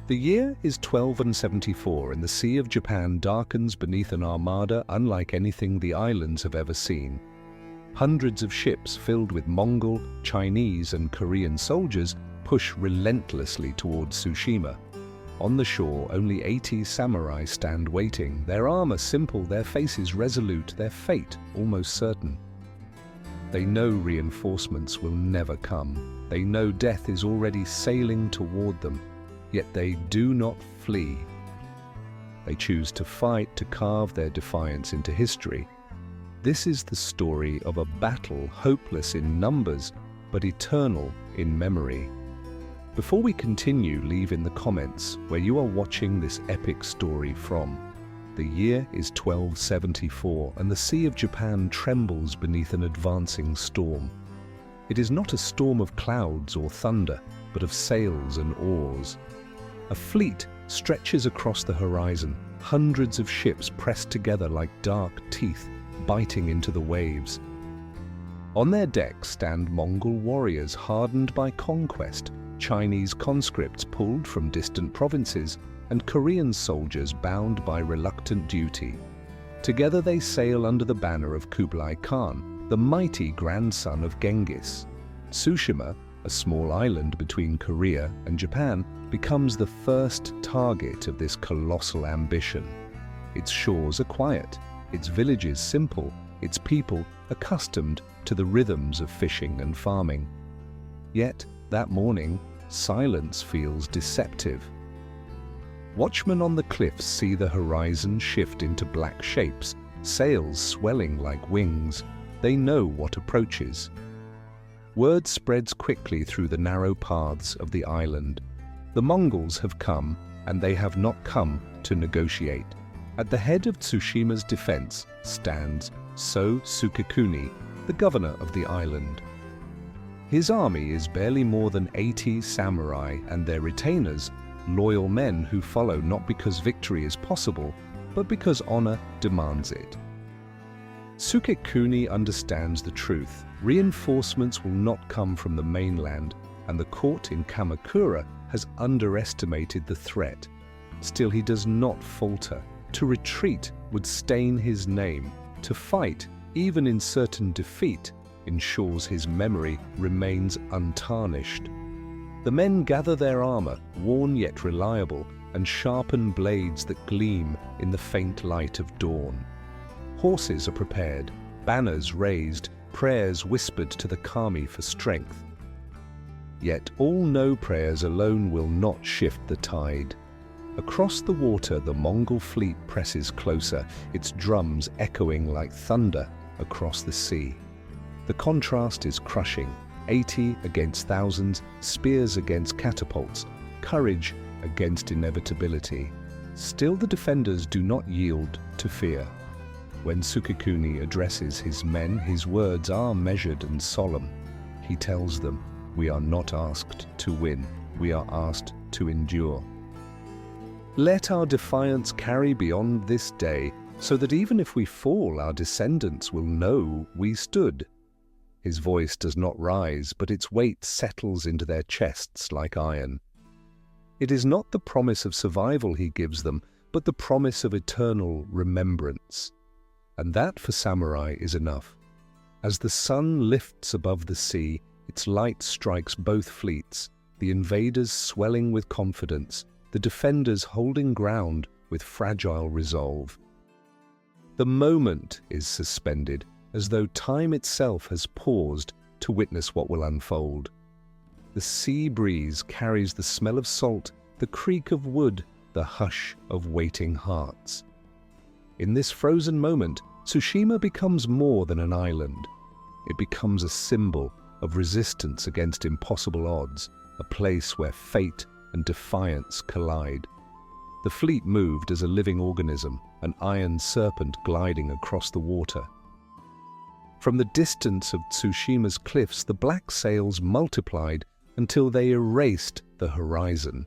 The year is 1274 and the Sea of Japan darkens beneath an armada unlike anything the islands have ever seen. Hundreds of ships filled with Mongol, Chinese and Korean soldiers push relentlessly towards Tsushima. On the shore, only 80 samurai stand waiting, their armor simple, their faces resolute, their fate almost certain. They know reinforcements will never come. They know death is already sailing toward them, yet they do not flee. They choose to fight, to carve their defiance into history. This is the story of a battle hopeless in numbers, but eternal in memory. Before we continue, leave in the comments where you are watching this epic story from. The year is 1274 and the Sea of Japan trembles beneath an advancing storm. It is not a storm of clouds or thunder, but of sails and oars. A fleet stretches across the horizon, hundreds of ships pressed together like dark teeth, biting into the waves. On their decks stand Mongol warriors hardened by conquest, Chinese conscripts pulled from distant provinces, and Korean soldiers bound by reluctant duty. Together they sail under the banner of Kublai Khan, the mighty grandson of Genghis. Tsushima, a small island between Korea and Japan, becomes the first target of this colossal ambition. Its shores are quiet, its villages simple, its people accustomed to the rhythms of fishing and farming. Yet, that morning, silence feels deceptive. Watchmen on the cliffs see the horizon shift into black shapes, sails swelling like wings. They know what approaches. Word spreads quickly through the narrow paths of the island. The Mongols have come, and they have not come to negotiate. At the head of Tsushima's defense stands Sō Sukekuni, the governor of the island. His army is barely more than 80 samurai and their retainers, loyal men who follow not because victory is possible, but because honor demands it. Sukekuni understands the truth. Reinforcements will not come from the mainland, and the court in Kamakura has underestimated the threat. Still, he does not falter. To retreat would stain his name. To fight, even in certain defeat, ensures his memory remains untarnished. The men gather their armor, worn yet reliable, and sharpen blades that gleam in the faint light of dawn. Horses are prepared, banners raised, prayers whispered to the kami for strength. Yet all know prayers alone will not shift the tide. Across the water, the Mongol fleet presses closer, its drums echoing like thunder across the sea. The contrast is crushing. 80 against thousands, spears against catapults, courage against inevitability. Still, the defenders do not yield to fear. When Sukekuni addresses his men, his words are measured and solemn. He tells them, "We are not asked to win, we are asked to endure. Let our defiance carry beyond this day, so that even if we fall, our descendants will know we stood." His voice does not rise, but its weight settles into their chests like iron. It is not the promise of survival he gives them, but the promise of eternal remembrance. And that for samurai is enough. As the sun lifts above the sea, its light strikes both fleets, the invaders swelling with confidence, the defenders holding ground with fragile resolve. The moment is suspended, as though time itself has paused to witness what will unfold. The sea breeze carries the smell of salt, the creak of wood, the hush of waiting hearts. In this frozen moment, Tsushima becomes more than an island. It becomes a symbol of resistance against impossible odds, a place where fate and defiance collide. The fleet moved as a living organism, an iron serpent gliding across the water. From the distance of Tsushima's cliffs, the black sails multiplied until they erased the horizon.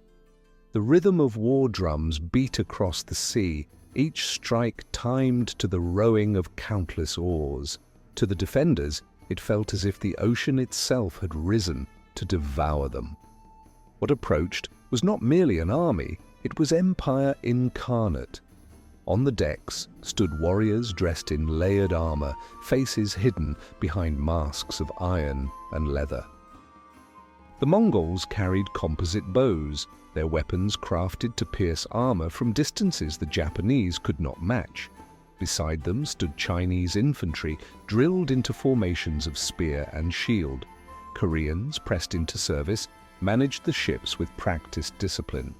The rhythm of war drums beat across the sea, each strike timed to the rowing of countless oars. To the defenders, it felt as if the ocean itself had risen to devour them. What approached was not merely an army, it was empire incarnate. On the decks stood warriors dressed in layered armor, faces hidden behind masks of iron and leather. The Mongols carried composite bows, their weapons crafted to pierce armor from distances the Japanese could not match. Beside them stood Chinese infantry, drilled into formations of spear and shield. Koreans, pressed into service, managed the ships with practiced discipline.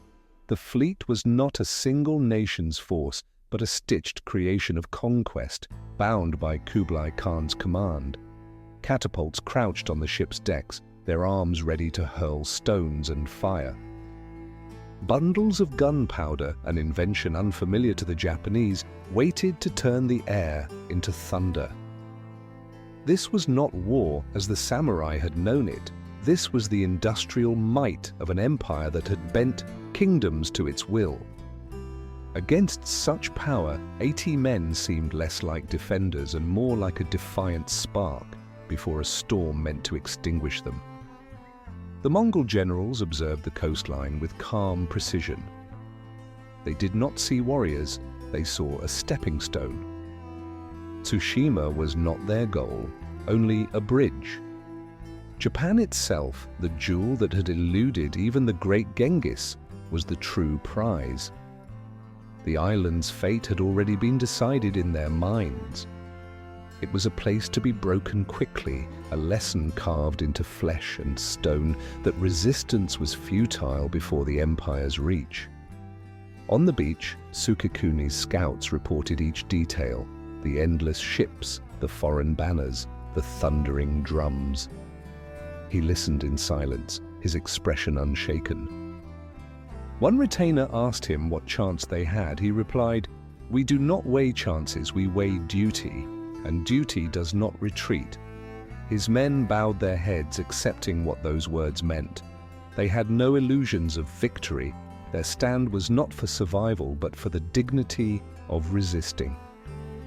The fleet was not a single nation's force, but a stitched creation of conquest, bound by Kublai Khan's command. Catapults crouched on the ship's decks, their arms ready to hurl stones and fire. Bundles of gunpowder, an invention unfamiliar to the Japanese, waited to turn the air into thunder. This was not war as the samurai had known it. This was the industrial might of an empire that had bent kingdoms to its will. Against such power, 80 men seemed less like defenders and more like a defiant spark before a storm meant to extinguish them. The Mongol generals observed the coastline with calm precision. They did not see warriors, they saw a stepping stone. Tsushima was not their goal, only a bridge. Japan itself, the jewel that had eluded even the great Genghis, was the true prize. The island's fate had already been decided in their minds. It was a place to be broken quickly, a lesson carved into flesh and stone that resistance was futile before the empire's reach. On the beach, Sukekuni's scouts reported each detail: the endless ships, the foreign banners, the thundering drums. He listened in silence, his expression unshaken. One retainer asked him what chance they had. He replied, "We do not weigh chances, we weigh duty, and duty does not retreat." His men bowed their heads, accepting what those words meant. They had no illusions of victory. Their stand was not for survival, but for the dignity of resisting.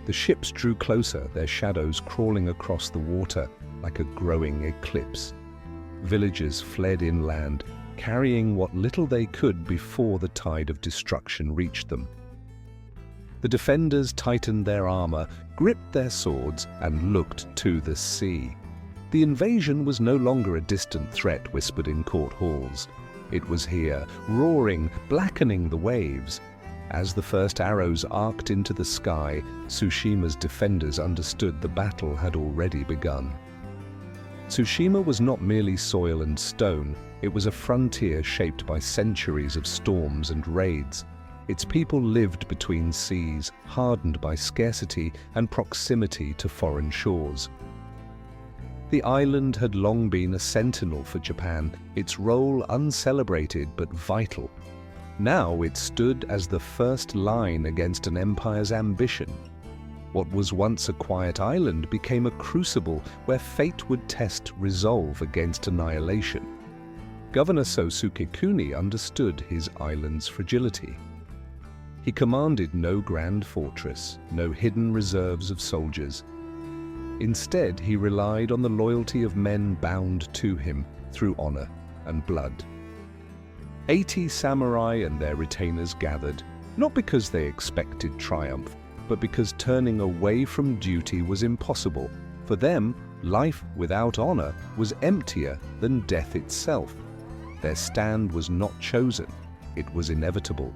The ships drew closer, their shadows crawling across the water like a growing eclipse. Villagers fled inland, carrying what little they could before the tide of destruction reached them. The defenders tightened their armor, gripped their swords, and looked to the sea. The invasion was no longer a distant threat whispered in court halls. It was here, roaring, blackening the waves. As the first arrows arced into the sky, Tsushima's defenders understood the battle had already begun. Tsushima was not merely soil and stone, it was a frontier shaped by centuries of storms and raids. Its people lived between seas, hardened by scarcity and proximity to foreign shores. The island had long been a sentinel for Japan, its role uncelebrated but vital. Now it stood as the first line against an empire's ambition. What was once a quiet island became a crucible where fate would test resolve against annihilation. Governor Sō Sukekuni understood his island's fragility. He commanded no grand fortress, no hidden reserves of soldiers. Instead, he relied on the loyalty of men bound to him through honor and blood. 80 samurai and their retainers gathered, not because they expected triumph, but because turning away from duty was impossible. For them, life without honor was emptier than death itself. Their stand was not chosen, it was inevitable.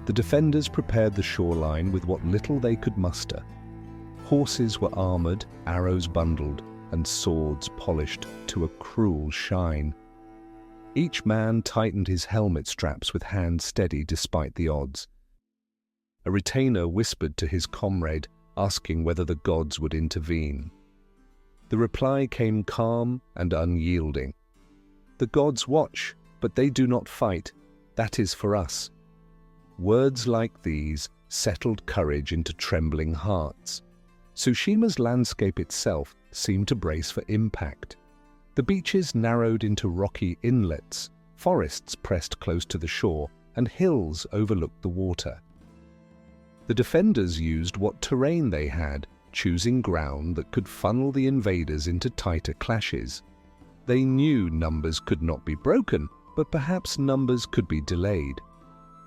The defenders prepared the shoreline with what little they could muster. Horses were armored, arrows bundled, and swords polished to a cruel shine. Each man tightened his helmet straps with hands steady despite the odds. A retainer whispered to his comrade, asking whether the gods would intervene. The reply came calm and unyielding. "The gods watch, but they do not fight. That is for us." Words like these settled courage into trembling hearts. Tsushima's landscape itself seemed to brace for impact. The beaches narrowed into rocky inlets, forests pressed close to the shore, and hills overlooked the water. The defenders used what terrain they had, choosing ground that could funnel the invaders into tighter clashes. They knew numbers could not be broken, but perhaps numbers could be delayed.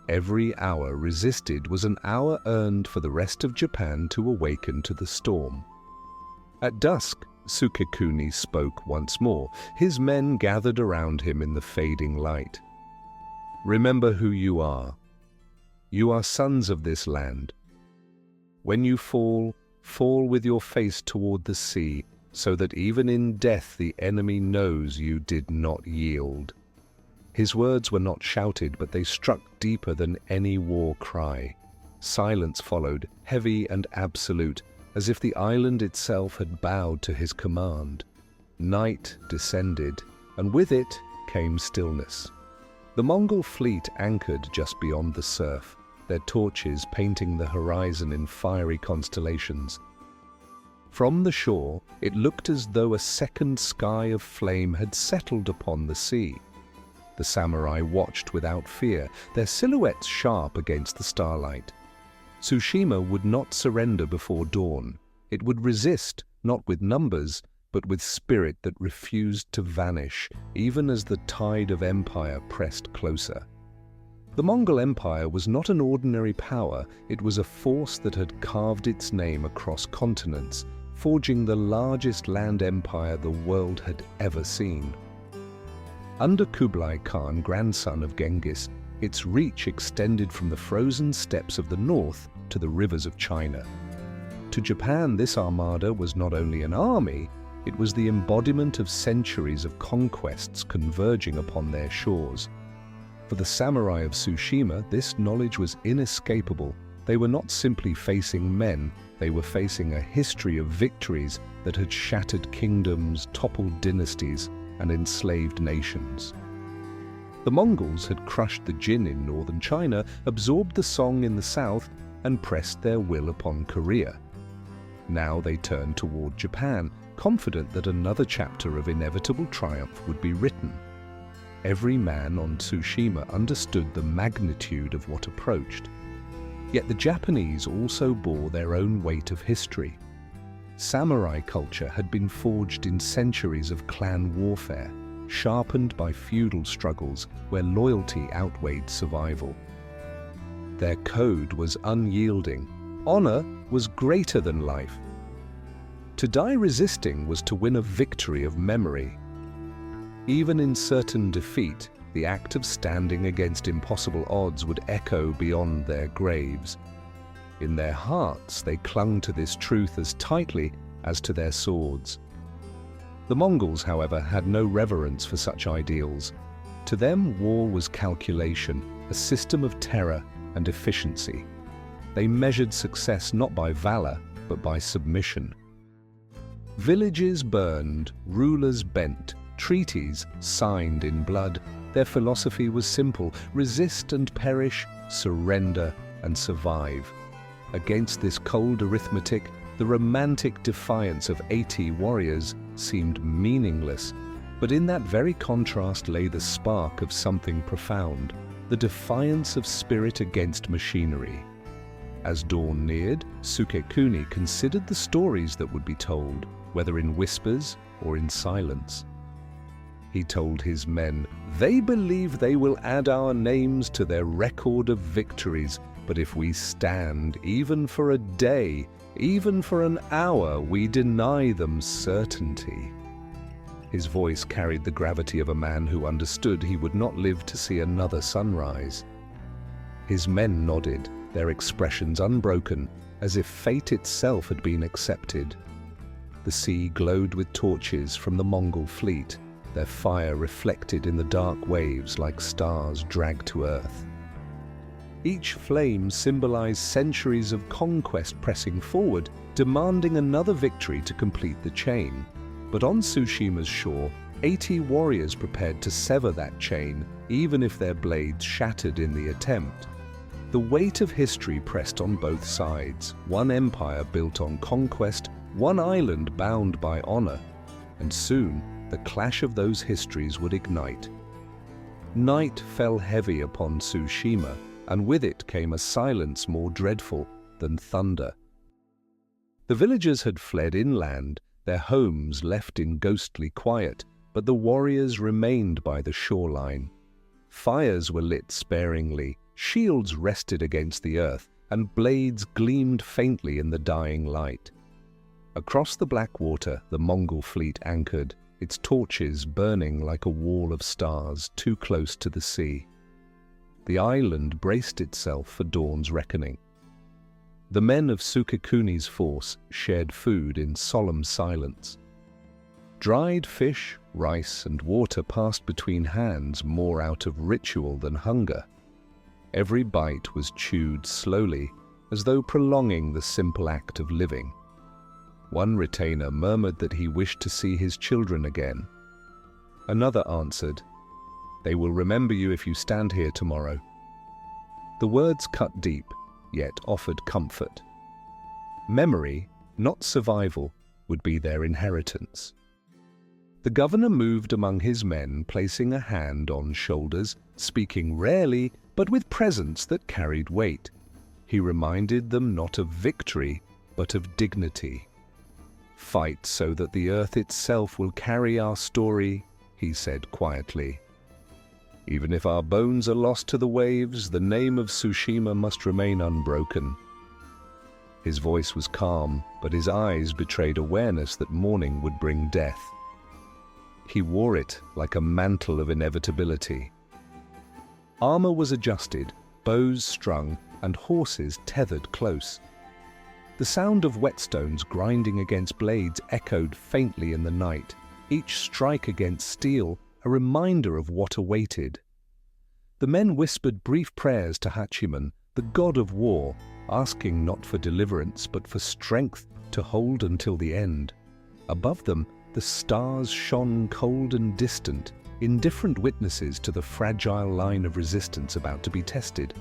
Every hour resisted was an hour earned for the rest of Japan to awaken to the storm. At dusk, Sukekuni spoke once more. His men gathered around him in the fading light. "Remember who you are. You are sons of this land. When you fall, fall with your face toward the sea, so that even in death the enemy knows you did not yield." His words were not shouted, but they struck deeper than any war cry. Silence followed, heavy and absolute, as if the island itself had bowed to his command. Night descended, and with it came stillness. The Mongol fleet anchored just beyond the surf, their torches painting the horizon in fiery constellations. From the shore, it looked as though a second sky of flame had settled upon the sea. The samurai watched without fear, their silhouettes sharp against the starlight. Tsushima would not surrender before dawn. It would resist, not with numbers, but with spirit that refused to vanish, even as the tide of empire pressed closer. The Mongol Empire was not an ordinary power, it was a force that had carved its name across continents, forging the largest land empire the world had ever seen. Under Kublai Khan, grandson of Genghis, its reach extended from the frozen steppes of the north to the rivers of China. To Japan, this armada was not only an army, it was the embodiment of centuries of conquests converging upon their shores. For the samurai of Tsushima, this knowledge was inescapable. They were not simply facing men, they were facing a history of victories that had shattered kingdoms, toppled dynasties, and enslaved nations. The Mongols had crushed the Jin in northern China, absorbed the Song in the south, and pressed their will upon Korea. Now they turned toward Japan, confident that another chapter of inevitable triumph would be written. Every man on Tsushima understood the magnitude of what approached. Yet the Japanese also bore their own weight of history. Samurai culture had been forged in centuries of clan warfare, sharpened by feudal struggles where loyalty outweighed survival. Their code was unyielding. Honor was greater than life. To die resisting was to win a victory of memory. Even in certain defeat, the act of standing against impossible odds would echo beyond their graves. In their hearts, they clung to this truth as tightly as to their swords. The Mongols, however, had no reverence for such ideals. To them, war was calculation, a system of terror and efficiency. They measured success not by valor, but by submission. Villages burned, rulers bent, treaties signed in blood. Their philosophy was simple: resist and perish, surrender and survive. Against this cold arithmetic, the romantic defiance of 80 warriors seemed meaningless. But in that very contrast lay the spark of something profound, the defiance of spirit against machinery. As dawn neared, Sukekuni considered the stories that would be told, whether in whispers or in silence. He told his men, "They believe they will add our names to their record of victories, but if we stand, even for a day, even for an hour, we deny them certainty." His voice carried the gravity of a man who understood he would not live to see another sunrise. His men nodded, their expressions unbroken, as if fate itself had been accepted. The sea glowed with torches from the Mongol fleet, their fire reflected in the dark waves like stars dragged to earth. Each flame symbolized centuries of conquest pressing forward, demanding another victory to complete the chain. But on Tsushima's shore, 80 warriors prepared to sever that chain, even if their blades shattered in the attempt. The weight of history pressed on both sides, one empire built on conquest, one island bound by honor, and soon the clash of those histories would ignite. Night fell heavy upon Tsushima, and with it came a silence more dreadful than thunder. The villagers had fled inland, their homes left in ghostly quiet, but the warriors remained by the shoreline. Fires were lit sparingly, shields rested against the earth, and blades gleamed faintly in the dying light. Across the black water, the Mongol fleet anchored, its torches burning like a wall of stars too close to the sea. The island braced itself for dawn's reckoning. The men of Sukekuni's force shared food in solemn silence. Dried fish, rice, and water passed between hands more out of ritual than hunger. Every bite was chewed slowly, as though prolonging the simple act of living. One retainer murmured that he wished to see his children again. Another answered, "They will remember you if you stand here tomorrow." The words cut deep, yet offered comfort. Memory, not survival, would be their inheritance. The governor moved among his men, placing a hand on shoulders, speaking rarely, but with presence that carried weight. He reminded them not of victory, but of dignity. "Fight so that the earth itself will carry our story," he said quietly. "Even if our bones are lost to the waves, the name of Tsushima must remain unbroken." His voice was calm, but his eyes betrayed awareness that morning would bring death. He wore it like a mantle of inevitability. Armor was adjusted, bows strung, and horses tethered close. The sound of whetstones grinding against blades echoed faintly in the night, each strike against steel a reminder of what awaited. The men whispered brief prayers to Hachiman, the god of war, asking not for deliverance but for strength to hold until the end. Above them, the stars shone cold and distant, indifferent witnesses to the fragile line of resistance about to be tested.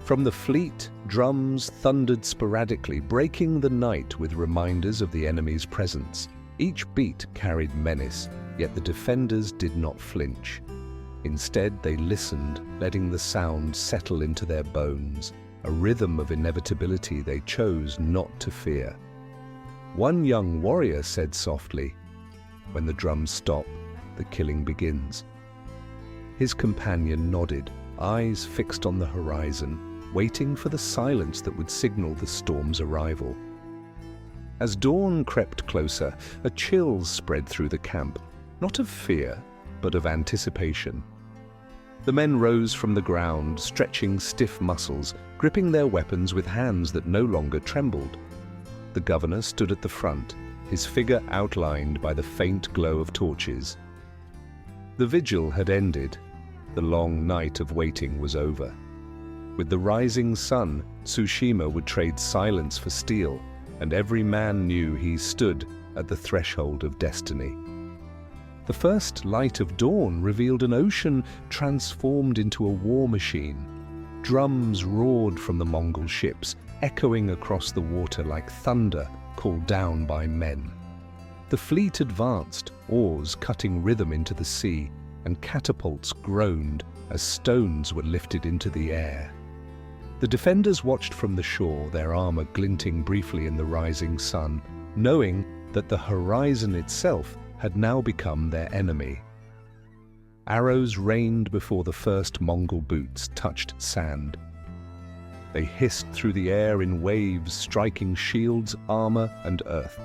From the fleet, drums thundered sporadically, breaking the night with reminders of the enemy's presence. Each beat carried menace, yet the defenders did not flinch. Instead, they listened, letting the sound settle into their bones, a rhythm of inevitability they chose not to fear. One young warrior said softly, "When the drums stop, the killing begins." His companion nodded, eyes fixed on the horizon, waiting for the silence that would signal the storm's arrival. As dawn crept closer, a chill spread through the camp, not of fear, but of anticipation. The men rose from the ground, stretching stiff muscles, gripping their weapons with hands that no longer trembled. The governor stood at the front, his figure outlined by the faint glow of torches. The vigil had ended. The long night of waiting was over. With the rising sun, Tsushima would trade silence for steel, and every man knew he stood at the threshold of destiny. The first light of dawn revealed an ocean transformed into a war machine. Drums roared from the Mongol ships, echoing across the water like thunder called down by men. The fleet advanced, oars cutting rhythm into the sea, and catapults groaned as stones were lifted into the air. The defenders watched from the shore, their armor glinting briefly in the rising sun, knowing that the horizon itself had now become their enemy. Arrows rained before the first Mongol boots touched sand. They hissed through the air in waves, striking shields, armor, and earth.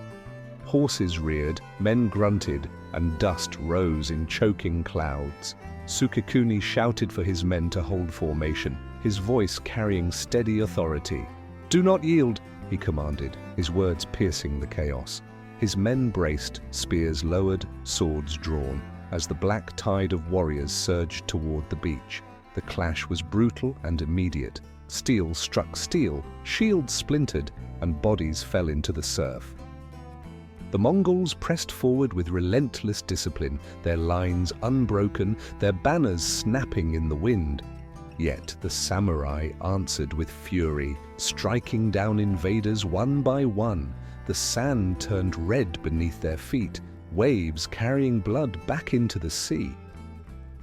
Horses reared, men grunted, and dust rose in choking clouds. Sukekuni shouted for his men to hold formation, his voice carrying steady authority. "Do not yield," he commanded, his words piercing the chaos. His men braced, spears lowered, swords drawn, as the black tide of warriors surged toward the beach. The clash was brutal and immediate. Steel struck steel, shields splintered, and bodies fell into the surf. The Mongols pressed forward with relentless discipline, their lines unbroken, their banners snapping in the wind. Yet the samurai answered with fury, striking down invaders one by one. The sand turned red beneath their feet, waves carrying blood back into the sea.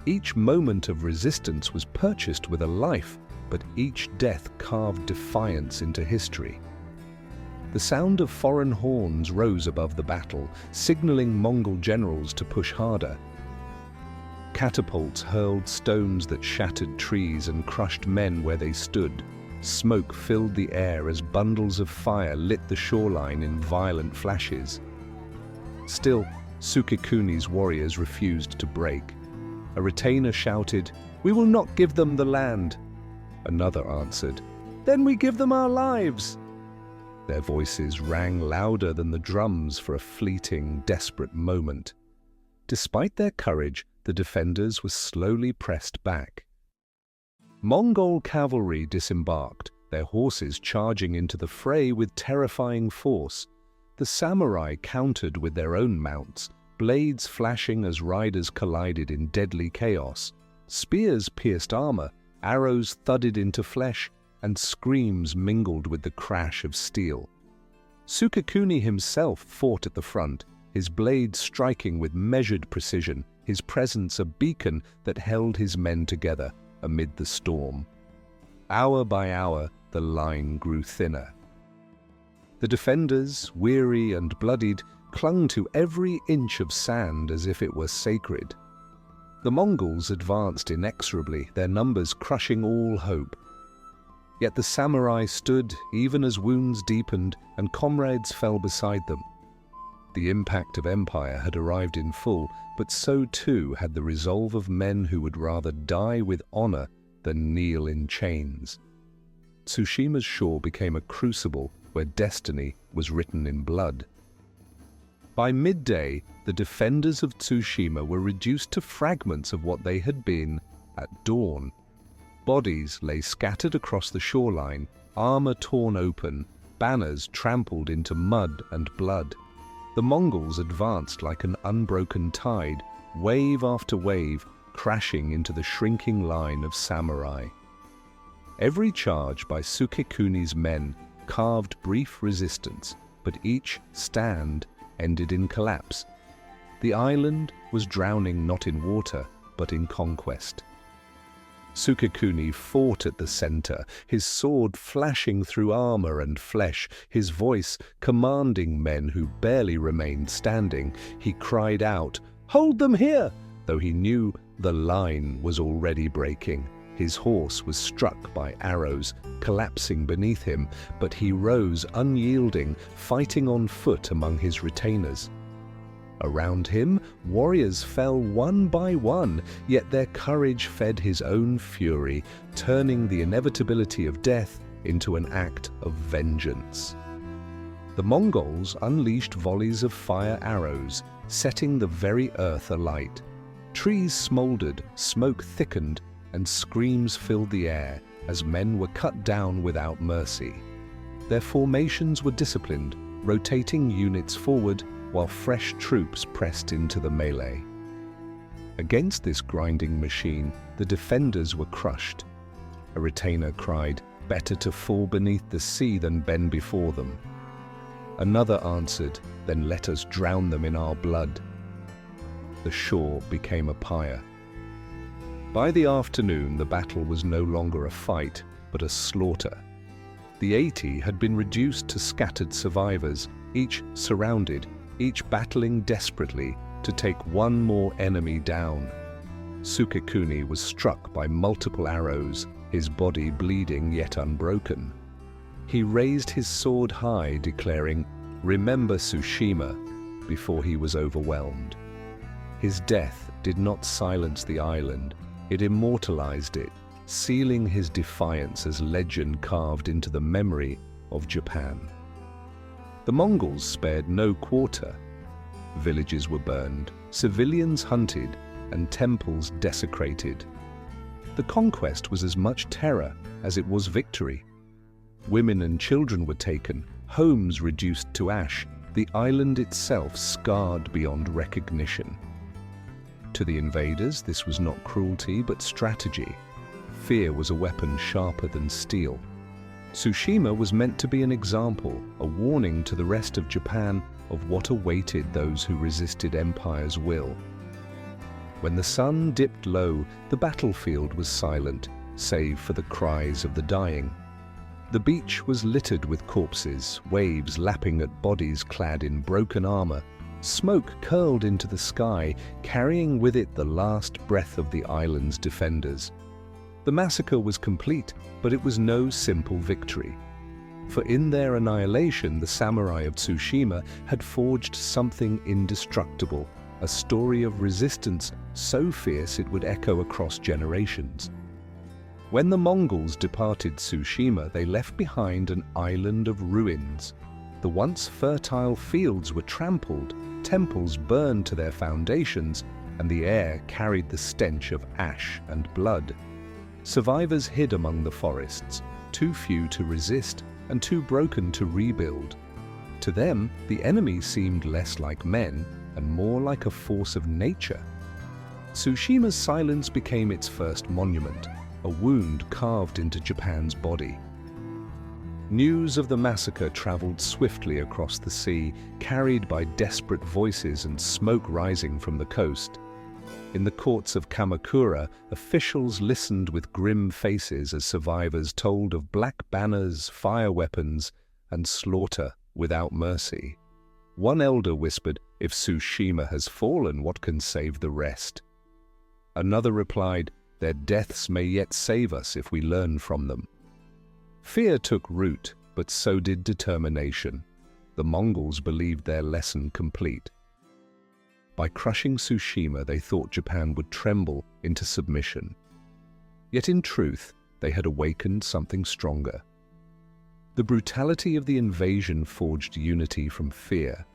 Each moment of resistance was purchased with a life, but each death carved defiance into history. The sound of foreign horns rose above the battle, signaling Mongol generals to push harder. Catapults hurled stones that shattered trees and crushed men where they stood. Smoke filled the air as bundles of fire lit the shoreline in violent flashes. Still, Sukekuni's warriors refused to break. A retainer shouted, "We will not give them the land." Another answered, "Then we give them our lives." Their voices rang louder than the drums for a fleeting, desperate moment. Despite their courage, the defenders were slowly pressed back. Mongol cavalry disembarked, their horses charging into the fray with terrifying force. The samurai countered with their own mounts, blades flashing as riders collided in deadly chaos. Spears pierced armor, arrows thudded into flesh, and screams mingled with the crash of steel. Sukekuni himself fought at the front, his blade striking with measured precision, his presence a beacon that held his men together amid the storm. Hour by hour, the line grew thinner. The defenders, weary and bloodied, clung to every inch of sand as if it were sacred. The Mongols advanced inexorably, their numbers crushing all hope. Yet the samurai stood even as wounds deepened and comrades fell beside them. The impact of empire had arrived in full, but so too had the resolve of men who would rather die with honor than kneel in chains. Tsushima's shore became a crucible where destiny was written in blood. By midday, the defenders of Tsushima were reduced to fragments of what they had been at dawn. Bodies lay scattered across the shoreline, armor torn open, banners trampled into mud and blood. The Mongols advanced like an unbroken tide, wave after wave, crashing into the shrinking line of samurai. Every charge by Sukekuni's men carved brief resistance, but each stand ended in collapse. The island was drowning not in water, but in conquest. Sukekuni fought at the center, his sword flashing through armor and flesh, his voice commanding men who barely remained standing. He cried out, "Hold them here!" though he knew the line was already breaking. His horse was struck by arrows, collapsing beneath him, but he rose unyielding, fighting on foot among his retainers. Around him, warriors fell one by one, yet their courage fed his own fury, turning the inevitability of death into an act of vengeance. The Mongols unleashed volleys of fire arrows, setting the very earth alight. Trees smoldered, smoke thickened, and screams filled the air as men were cut down without mercy. Their formations were disciplined, rotating units forward while fresh troops pressed into the melee. Against this grinding machine, the defenders were crushed. A retainer cried, "Better to fall beneath the sea than bend before them." Another answered, "Then let us drown them in our blood." The shore became a pyre. By the afternoon, the battle was no longer a fight, but a slaughter. The 80 had been reduced to scattered survivors, each surrounded, each battling desperately to take one more enemy down. Sukekuni was struck by multiple arrows, his body bleeding yet unbroken. He raised his sword high, declaring, "Remember Tsushima," before he was overwhelmed. His death did not silence the island, it immortalized it, sealing his defiance as legend carved into the memory of Japan. The Mongols spared no quarter. Villages were burned, civilians hunted, and temples desecrated. The conquest was as much terror as it was victory. Women and children were taken, homes reduced to ash, the island itself scarred beyond recognition. To the invaders, this was not cruelty but strategy. Fear was a weapon sharper than steel. Tsushima was meant to be an example, a warning to the rest of Japan of what awaited those who resisted empire's will. When the sun dipped low, the battlefield was silent, save for the cries of the dying. The beach was littered with corpses, waves lapping at bodies clad in broken armor, Smoke curled into the sky, carrying with it the last breath of the island's defenders. The massacre was complete, but it was no simple victory. For in their annihilation, the samurai of Tsushima had forged something indestructible, a story of resistance so fierce it would echo across generations. When the Mongols departed Tsushima, they left behind an island of ruins. The once fertile fields were trampled, temples burned to their foundations, and the air carried the stench of ash and blood. Survivors hid among the forests, too few to resist and too broken to rebuild. To them, the enemy seemed less like men and more like a force of nature. Tsushima's silence became its first monument, a wound carved into Japan's body. News of the massacre traveled swiftly across the sea, carried by desperate voices and smoke rising from the coast. In the courts of Kamakura, officials listened with grim faces as survivors told of black banners, fire weapons, and slaughter without mercy. One elder whispered, "If Tsushima has fallen, what can save the rest?" Another replied, "Their deaths may yet save us if we learn from them." Fear took root, but so did determination. The Mongols believed their lesson complete. By crushing Tsushima, they thought Japan would tremble into submission. Yet in truth, they had awakened something stronger. The brutality of the invasion forged unity from fear.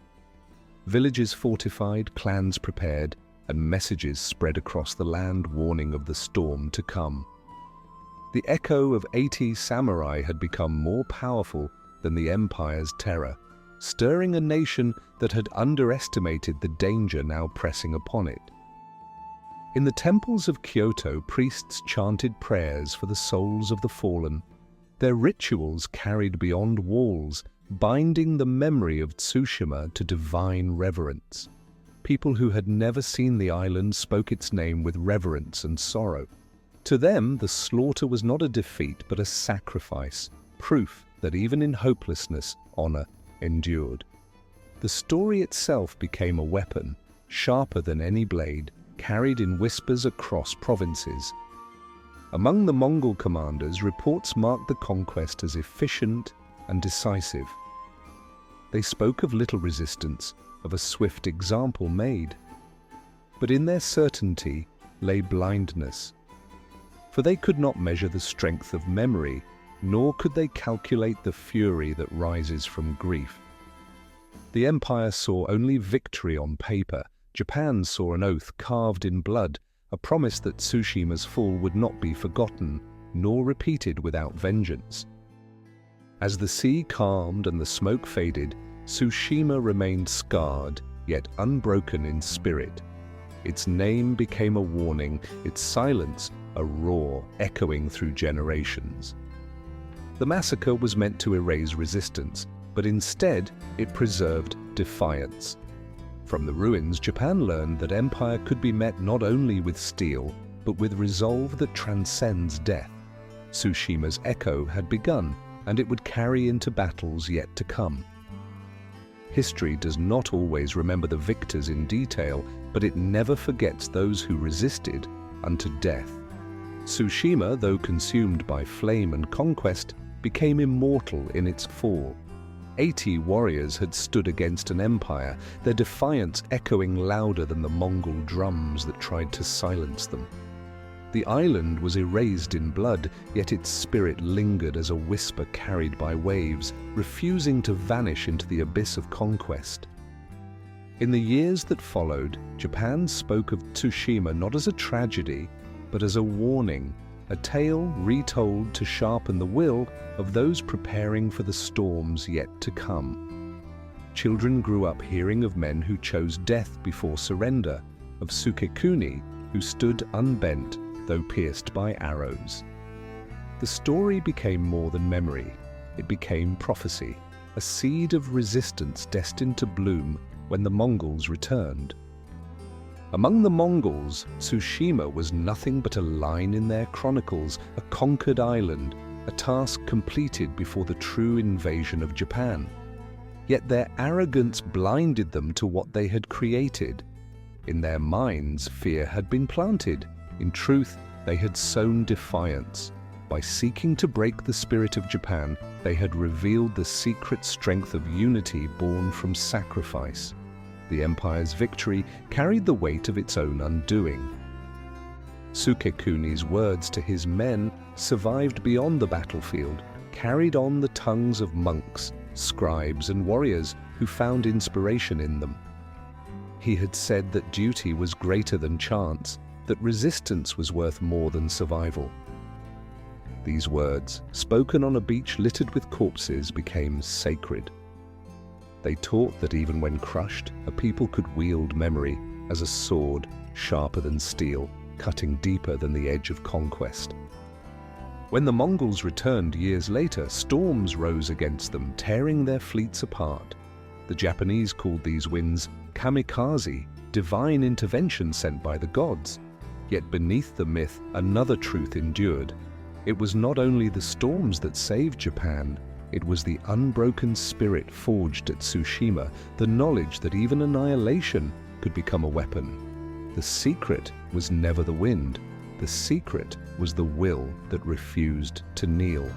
Villages fortified, clans prepared, and messages spread across the land warning of the storm to come. The echo of 80 samurai had become more powerful than the empire's terror, stirring a nation that had underestimated the danger now pressing upon it. In the temples of Kyoto, priests chanted prayers for the souls of the fallen. Their rituals carried beyond walls, binding the memory of Tsushima to divine reverence. People who had never seen the island spoke its name with reverence and sorrow. To them, the slaughter was not a defeat but a sacrifice, proof that even in hopelessness, honor endured. The story itself became a weapon, sharper than any blade, carried in whispers across provinces. Among the Mongol commanders, reports marked the conquest as efficient and decisive. They spoke of little resistance, of a swift example made. But in their certainty lay blindness. For they could not measure the strength of memory, nor could they calculate the fury that rises from grief. The empire saw only victory on paper. Japan saw an oath carved in blood, a promise that Tsushima's fall would not be forgotten, nor repeated without vengeance. As the sea calmed and the smoke faded, Tsushima remained scarred, yet unbroken in spirit. Its name became a warning, its silence a roar echoing through generations. The massacre was meant to erase resistance, but instead it preserved defiance. From the ruins, Japan learned that empire could be met not only with steel, but with resolve that transcends death. Tsushima's echo had begun, and it would carry into battles yet to come. History does not always remember the victors in detail, but it never forgets those who resisted unto death. Tsushima, though consumed by flame and conquest, became immortal in its fall. 80 warriors had stood against an empire, their defiance echoing louder than the Mongol drums that tried to silence them. The island was erased in blood, yet its spirit lingered as a whisper carried by waves, refusing to vanish into the abyss of conquest. In the years that followed, Japan spoke of Tsushima not as a tragedy, but as a warning, a tale retold to sharpen the will of those preparing for the storms yet to come. Children grew up hearing of men who chose death before surrender, of Sukekuni, who stood unbent, though pierced by arrows. The story became more than memory. It became prophecy, a seed of resistance destined to bloom when the Mongols returned. Among the Mongols, Tsushima was nothing but a line in their chronicles, a conquered island, a task completed before the true invasion of Japan. Yet their arrogance blinded them to what they had created. In their minds, fear had been planted. In truth, they had sown defiance. By seeking to break the spirit of Japan, they had revealed the secret strength of unity born from sacrifice. The empire's victory carried the weight of its own undoing. Sukekuni's words to his men survived beyond the battlefield, carried on the tongues of monks, scribes, and warriors who found inspiration in them. He had said that duty was greater than chance, that resistance was worth more than survival. These words, spoken on a beach littered with corpses, became sacred. They taught that even when crushed, a people could wield memory as a sword sharper than steel, cutting deeper than the edge of conquest. When the Mongols returned years later, storms rose against them, tearing their fleets apart. The Japanese called these winds kamikaze, divine intervention sent by the gods. Yet beneath the myth, another truth endured. It was not only the storms that saved Japan, it was the unbroken spirit forged at Tsushima, the knowledge that even annihilation could become a weapon. The secret was never the wind. The secret was the will that refused to kneel.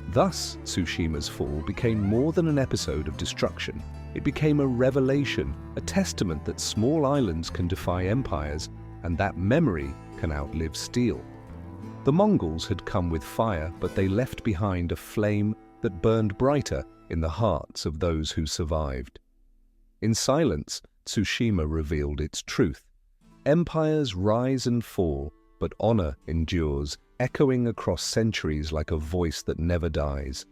Thus, Tsushima's fall became more than an episode of destruction. It became a revelation, a testament that small islands can defy empires, and that memory can outlive steel. The Mongols had come with fire, but they left behind a flame that burned brighter in the hearts of those who survived. In silence, Tsushima revealed its truth. Empires rise and fall, but honor endures, echoing across centuries like a voice that never dies.